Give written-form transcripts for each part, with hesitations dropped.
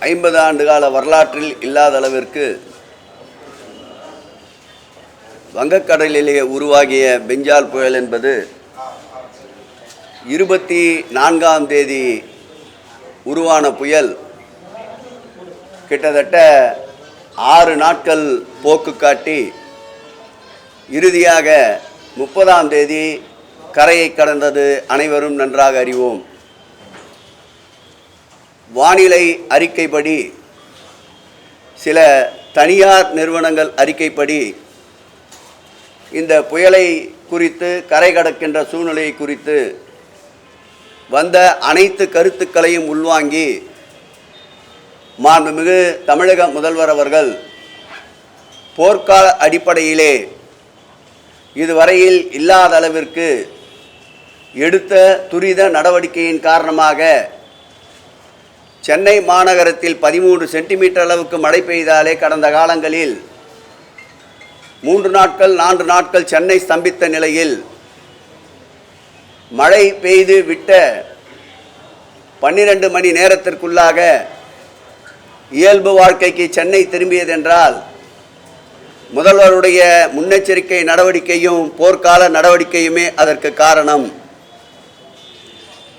50 ஆண்டுகால வரலாற்றில் இல்லாத அளவிற்கு வங்கக்கடலிலே உருவாகிய பெஞ்சால் புயல் என்பது 24ஆம் தேதி உருவான புயல் கிட்டத்தட்ட 6 நாட்கள் போக்கு காட்டி இறுதியாக 30ஆம் தேதி கரையை கடந்தது அனைவரும் நன்றாக அறிவோம். வானிலை அறிக்கைப்படி, சில தனியார் நிறுவனங்கள் அறிக்கைப்படி இந்த புயலை குறித்து, கரை கடக்கின்ற சூழ்நிலை குறித்து வந்த அனைத்து கருத்துக்களையும் உள்வாங்கி மாண்புமிகு தமிழக முதல்வர் அவர்கள் போர்க்கால அடிப்படையிலே இதுவரையில் இல்லாத அளவிற்கு எடுத்த துரித நடவடிக்கையின் காரணமாக சென்னை மாநகரத்தில் 13 சென்டிமீட்டர் அளவுக்கு மழை பெய்தாலே கடந்த காலங்களில் 3 நாட்கள் 4 நாட்கள் சென்னை ஸ்தம்பித்த நிலையில் மழை பெய்து விட்ட 12 மணி நேரத்திற்குள்ளாக இயல்பு வாழ்க்கைக்கு சென்னை திரும்பியதென்றால் முதல்வருடைய முன்னெச்சரிக்கை நடவடிக்கையும் போர்க்கால நடவடிக்கையுமே அதற்கு காரணம்.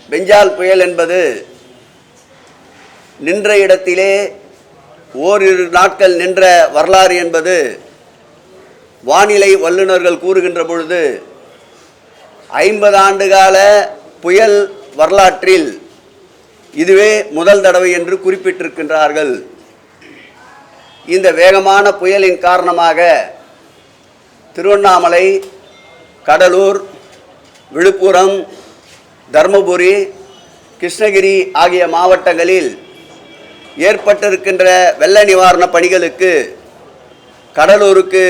பெஞ்சால் புயல் என்பது நின்ற இடத்திலே ஓரிரு நாட்கள் நின்ற வரலாறு என்பது வானிலை வல்லுநர்கள் கூறுகின்ற பொழுது 50 ஆண்டுகால புயல் வரலாற்றில் இதுவே முதல் தடவை என்று குறிப்பிட்டிருக்கின்றார்கள். இந்த வேகமான புயலின் காரணமாக திருவண்ணாமலை, கடலூர், விழுப்புரம், தர்மபுரி, கிருஷ்ணகிரி ஆகிய மாவட்டங்களில் ஏற்பட்டிருக்கின்ற வெள்ள நிவாரண பணிகளுக்கு கடலூருக்கு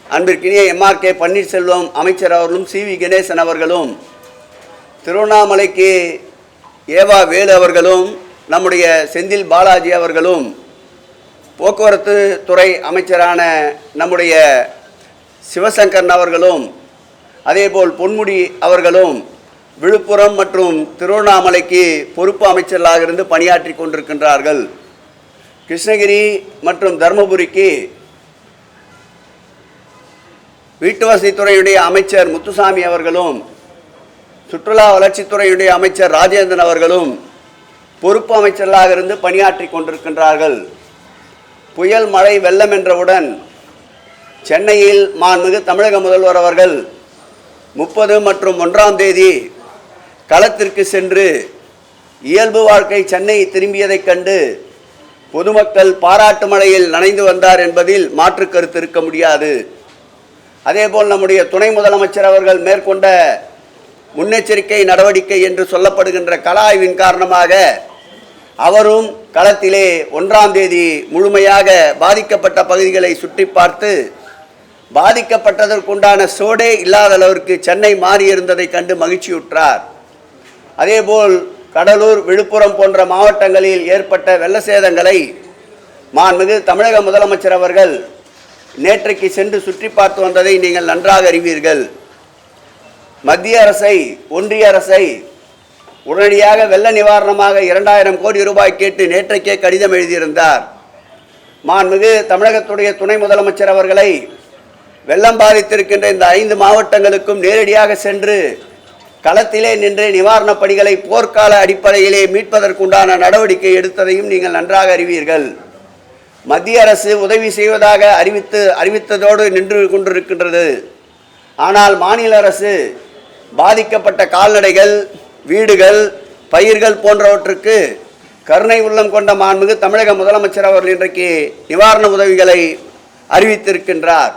அன்பிற்கினிய MRK பன்னீர்செல்வம் அமைச்சர் அவர்களும் CV கணேசன் அவர்களும், திருவண்ணாமலைக்கு ஏவா வேலு அவர்களும், நம்முடைய செந்தில் பாலாஜி அவர்களும், போக்குவரத்து துறை அமைச்சரான நம்முடைய சிவசங்கரன் அவர்களும், அதேபோல் பொன்முடி அவர்களும் விழுப்புரம் மற்றும் திருவண்ணாமலைக்கு பொறுப்பு அமைச்சர்களாக இருந்து பணியாற்றி கொண்டிருக்கின்றார்கள். கிருஷ்ணகிரி மற்றும் தர்மபுரிக்கு வீட்டுவசதித்துறையுடைய அமைச்சர் முத்துசாமி அவர்களும், சுற்றுலா வளர்ச்சித்துறையுடைய அமைச்சர் ராஜேந்திரன் அவர்களும் பொறுப்பு அமைச்சர்களாக இருந்து பணியாற்றி கொண்டிருக்கின்றார்கள். புயல் மழை வெள்ளம் என்றவுடன் சென்னையில் மாண்புமிகு தமிழக முதல்வர் அவர்கள் 30 மற்றும் 1ஆம் தேதி களத்திற்கு சென்று இயல்பு வாழ்க்கை சென்னை திரும்பியதைக் கண்டு பொதுமக்கள் பாராட்டு மழையில் நனைந்து வந்தார் என்பதில் மாற்று கருத்து இருக்க முடியாது. அதேபோல் நம்முடைய துணை முதலமைச்சர் அவர்கள் மேற்கொண்ட முன்னெச்சரிக்கை நடவடிக்கை என்று சொல்லப்படுகின்ற கள ஆய்வின் காரணமாக அவரும் களத்திலே 1ஆம் தேதி முழுமையாக பாதிக்கப்பட்ட பகுதிகளை சுற்றி பார்த்து பாதிக்கப்பட்டதற்குண்டான சோடே இல்லாத அளவிற்கு சென்னை மாறியிருந்ததை கண்டு மகிழ்ச்சியுற்றார். அதேபோல் கடலூர், விழுப்புரம் போன்ற மாவட்டங்களில் ஏற்பட்ட வெள்ள சேதங்களை மாண்புமிகு தமிழக முதலமைச்சர் அவர்கள் நேற்றைக்கு சென்று சுற்றி பார்த்து வந்ததை நீங்கள் நன்றாக அறிவீர்கள். மத்திய அரசை, ஒன்றிய அரசை உடனடியாக வெள்ள நிவாரணமாக 2000 கோடி ரூபாய் கேட்டு நேற்றைக்கே கடிதம் எழுதியிருந்தார். மாண்புமிகு தமிழகத்துடைய துணை முதலமைச்சர் அவர்களை வெள்ளம் பாதித்திருக்கின்ற இந்த 5 மாவட்டங்களுக்கும் நேரடியாக சென்று களத்திலே நின்று நிவாரணப் பணிகளை போர்க்கால அடிப்படையிலே மீட்பதற்குண்டான நடவடிக்கை எடுத்ததையும் நீங்கள் நன்றாக அறிவீர்கள். மத்திய அரசு உதவி செய்வதாக அறிவித்ததோடு நின்று கொண்டிருக்கின்றது. ஆனால் மாநில அரசு பாதிக்கப்பட்ட கால்நடைகள், வீடுகள், பயிர்கள் போன்றவற்றுக்கு கருணை உள்ளம் கொண்ட மாண்புமிகு தமிழக முதலமைச்சர் அவர்கள் இன்றைக்கு நிவாரண உதவிகளை அறிவித்திருக்கின்றார்.